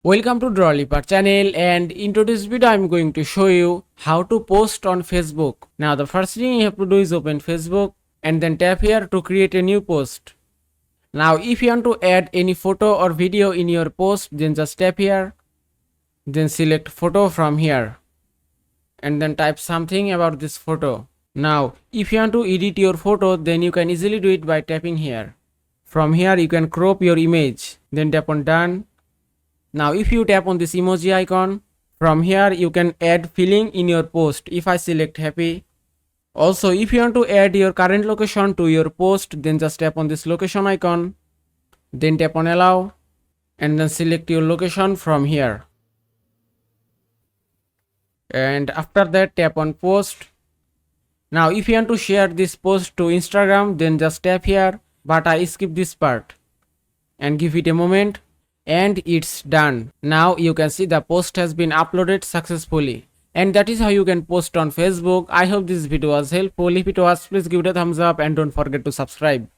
Welcome to Drawlipa channel, and in today's video I'm going to show you how to post on Facebook. Now the first thing you have to do is open Facebook and then tap here to create a new post. Now if you want to add any photo or video in your post, then just tap here, then select photo from here and then type something about this photo. Now if you want to edit your photo, then you can easily do it by tapping here. From here you can crop your image, then tap on done. Now if you tap on this emoji icon, from here you can add feeling in your post. If I select happy. Also if you want to add your current location to your post, then just tap on this location icon, then tap on allow and then select your location from here. And after that tap on post. Now if you want to share this post to Instagram, then just tap here, but I skip this part and give it a moment. And it's done. Now you can see the post has been uploaded successfully. And that is how you can post on Facebook. I hope this video was helpful. If it was, please give it a thumbs up and don't forget to subscribe.